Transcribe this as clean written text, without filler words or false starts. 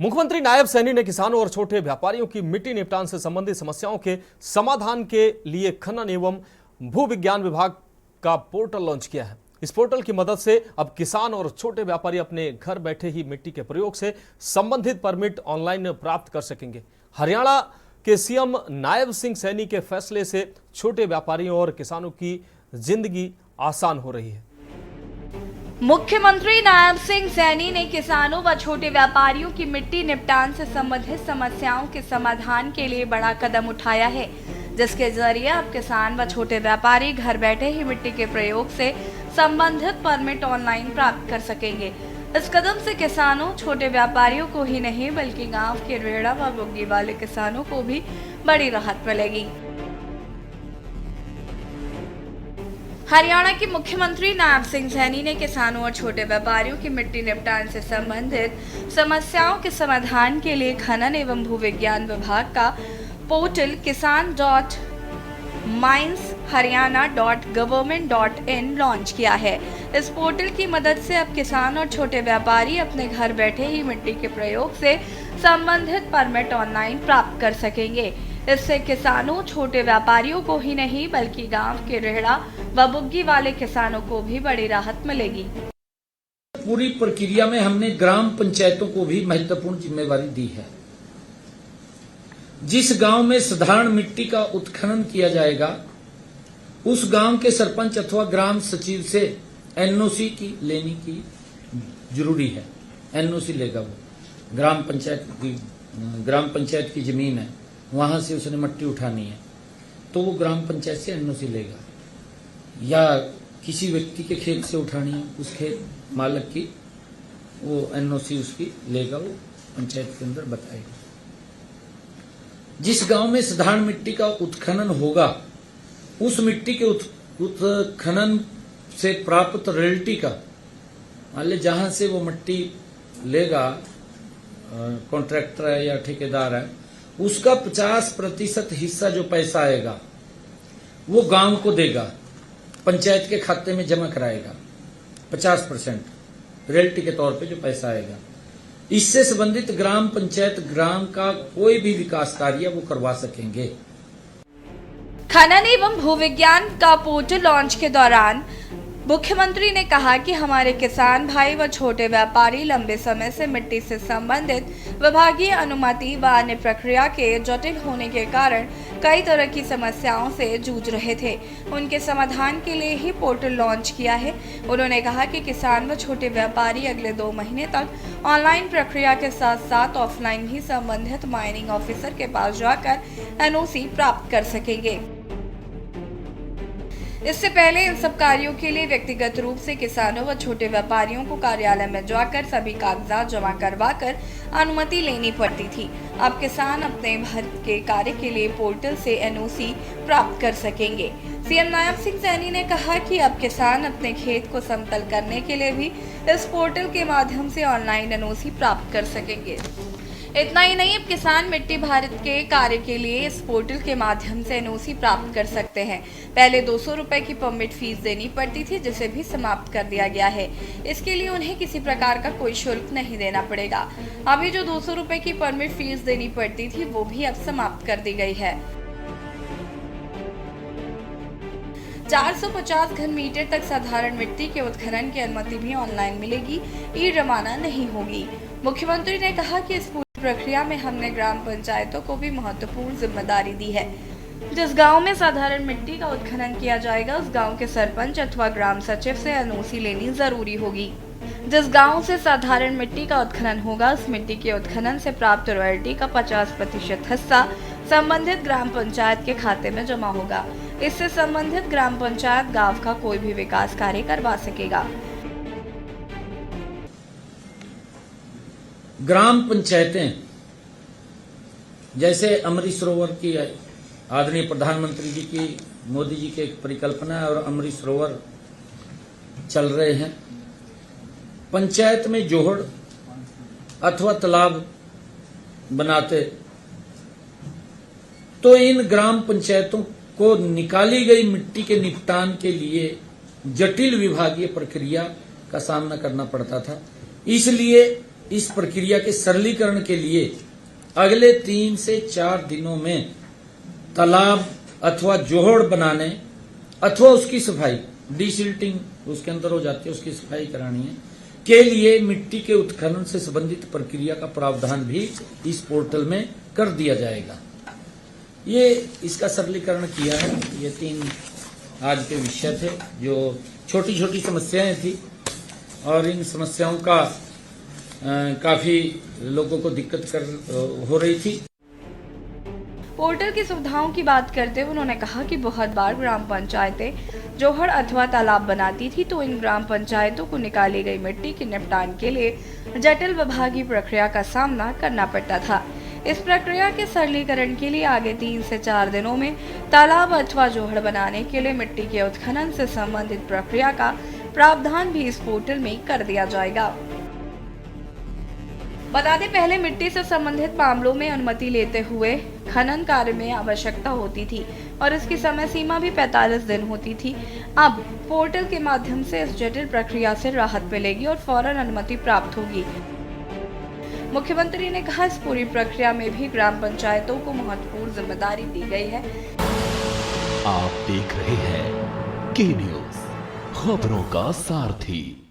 मुख्यमंत्री नायब सैनी ने किसानों और छोटे व्यापारियों की मिट्टी निपटान से संबंधित समस्याओं के समाधान के लिए खनन एवं भू विज्ञान विभाग का पोर्टल लॉन्च किया है। इस पोर्टल की मदद से अब किसान और छोटे व्यापारी अपने घर बैठे ही मिट्टी के प्रयोग से संबंधित परमिट ऑनलाइन प्राप्त कर सकेंगे। हरियाणा के सीएम नायब सिंह सैनी के फैसले से छोटे व्यापारियों और किसानों की जिंदगी आसान हो रही है। मुख्यमंत्री नायब सिंह सैनी ने किसानों व छोटे व्यापारियों की मिट्टी निपटान से संबंधित समस्याओं के समाधान के लिए बड़ा कदम उठाया है, जिसके जरिए अब किसान व छोटे व्यापारी घर बैठे ही मिट्टी के प्रयोग से संबंधित परमिट ऑनलाइन प्राप्त कर सकेंगे। इस कदम से किसानों, छोटे व्यापारियों को ही नहीं बल्कि गांव के रेड़ा व बुग्गी वाले किसानों को भी बड़ी राहत मिलेगी। हरियाणा के मुख्यमंत्री नायब सिंह सैनी ने किसानों और छोटे व्यापारियों की मिट्टी निपटान से संबंधित समस्याओं के समाधान के लिए खनन एवं भू विज्ञान विभाग का पोर्टल kisan.minesharyana.government.in लॉन्च किया है। इस पोर्टल की मदद से अब किसान और छोटे व्यापारी अपने घर बैठे ही मिट्टी के प्रयोग से संबंधित परमिट ऑनलाइन प्राप्त कर सकेंगे। इससे किसानों, छोटे व्यापारियों को ही नहीं बल्कि गांव के रेहड़ा व बुग्गी वाले किसानों को भी बड़ी राहत मिलेगी। पूरी प्रक्रिया में हमने ग्राम पंचायतों को भी महत्वपूर्ण जिम्मेवारी दी है। जिस गांव में साधारण मिट्टी का उत्खनन किया जाएगा, उस गांव के सरपंच अथवा ग्राम सचिव से एनओसी की लेनी की जरूरी है। एनओसी लेगा वो। ग्राम पंचायत की जमीन है, वहां से उसने मिट्टी उठानी है तो वो ग्राम पंचायत से एनओसी लेगा, या किसी व्यक्ति के खेत से उठानी है, उस खेत मालिक की वो एनओसी उसकी लेगा, वो पंचायत के अंदर बताएगा। जिस गांव में साधारण मिट्टी का उत्खनन होगा, उस मिट्टी के उत्खनन से प्राप्त रॉयल्टी का, मान लीजिए जहां से वो मिट्टी लेगा, कॉन्ट्रैक्टर है या ठेकेदार है, उसका 50% हिस्सा जो पैसा आएगा वो गांव को देगा, पंचायत के खाते में जमा कराएगा। 50% रॉयल्टी के तौर पे जो पैसा आएगा, इससे संबंधित ग्राम पंचायत ग्राम का कोई भी विकास कार्य वो करवा सकेंगे। खनन एवं भू विज्ञान का पोर्टल लॉन्च के दौरान मुख्यमंत्री ने कहा कि हमारे किसान भाई व छोटे व्यापारी लंबे समय से मिट्टी से संबंधित विभागीय अनुमति व अन्य प्रक्रिया के जटिल होने के कारण कई तरह की समस्याओं से जूझ रहे थे। उनके समाधान के लिए ही पोर्टल लॉन्च किया है। उन्होंने कहा कि किसान व छोटे व्यापारी अगले 2 महीने तक ऑनलाइन प्रक्रिया के साथ साथ ऑफलाइन भी संबंधित माइनिंग ऑफिसर के पास जाकर एनओसी प्राप्त कर सकेंगे। इससे पहले इन सब कार्यों के लिए व्यक्तिगत रूप से किसानों व छोटे व्यापारियों को कार्यालय में जाकर सभी कागजात जमा करवाकर अनुमति लेनी पड़ती थी। अब किसान अपने भर के कार्य के लिए पोर्टल से एनओसी प्राप्त कर सकेंगे। सीएम नायब सिंह सैनी ने कहा कि अब किसान अपने खेत को समतल करने के लिए भी इस पोर्टल के माध्यम से ऑनलाइन एनओसी प्राप्त कर सकेंगे। इतना ही नहीं, अब किसान मिट्टी भारत के कार्य के लिए इस पोर्टल के माध्यम से एनओसी प्राप्त कर सकते हैं। पहले 200 रुपए की परमिट फीस देनी पड़ती थी, जिसे भी समाप्त कर दिया गया है। इसके लिए उन्हें किसी प्रकार का कोई शुल्क नहीं देना पड़ेगा। अभी जो 200 रुपए की परमिट फीस देनी पड़ती थी, वो भी अब समाप्त कर दी गई है। 450 घन मीटर तक साधारण मिट्टी के उत्खनन की अनुमति भी ऑनलाइन मिलेगी। ई रवाना नहीं होगी। मुख्यमंत्री ने कहा कि इस पूरी प्रक्रिया में हमने ग्राम पंचायतों को भी महत्वपूर्ण जिम्मेदारी दी है। जिस गांव में साधारण मिट्टी का उत्खनन किया जाएगा, उस गांव के सरपंच अथवा ग्राम सचिव से एनओसी लेनी जरूरी होगी। जिस गांव से साधारण मिट्टी का उत्खनन होगा, उस मिट्टी के उत्खनन से प्राप्त रॉयल्टी का 50% हिस्सा संबंधित ग्राम पंचायत के खाते में जमा होगा। इससे संबंधित ग्राम पंचायत गांव का कोई भी विकास कार्य करवा सकेगा। ग्राम पंचायतें, जैसे अमृत सरोवर की आदरणीय प्रधानमंत्री जी की, मोदी जी की एक परिकल्पना है और अमृत सरोवर चल रहे हैं। पंचायत में जोहड़ अथवा तालाब बनाते तो इन ग्राम पंचायतों को निकाली गई मिट्टी के निपटान के लिए जटिल विभागीय प्रक्रिया का सामना करना पड़ता था। इसलिए इस प्रक्रिया के सरलीकरण के लिए अगले 3 से 4 दिनों में तालाब अथवा जोहड़ बनाने अथवा उसकी सफाई, डीसिल्टिंग उसके अंदर हो जाती है, उसकी सफाई करानी है, के लिए मिट्टी के उत्खनन से संबंधित प्रक्रिया का प्रावधान भी इस पोर्टल में कर दिया जाएगा। ये इसका सरलीकरण किया है। ये 3 आज के विषय थे जो छोटी छोटी समस्याएं थी और इन समस्याओं का काफी लोगों को दिक्कत हो रही थी। पोर्टल की सुविधाओं की बात करते हुए उन्होंने कहा कि बहुत बार ग्राम पंचायतें जोहड़ अथवा तालाब बनाती थी तो इन ग्राम पंचायतों को निकाली गई मिट्टी के निपटान के लिए जटिल विभागीय प्रक्रिया का सामना करना पड़ता था। इस प्रक्रिया के सरलीकरण के लिए आगे 3 से 4 दिनों में तालाब अथवा जोहड़ बनाने के लिए मिट्टी के उत्खनन से संबंधित प्रक्रिया का प्रावधान भी इस पोर्टल में कर दिया जाएगा। बता दें, पहले मिट्टी से संबंधित मामलों में अनुमति लेते हुए खनन कार्य में आवश्यकता होती थी और इसकी समय सीमा भी 45 दिन होती थी। अब पोर्टल के माध्यम से इस जटिल प्रक्रिया से राहत मिलेगी और फौरन अनुमति प्राप्त होगी। मुख्यमंत्री ने कहा, इस पूरी प्रक्रिया में भी ग्राम पंचायतों को महत्वपूर्ण जिम्मेदारी दी गई है। आप देख रहे हैं के न्यूज़, खबरों का सारथी।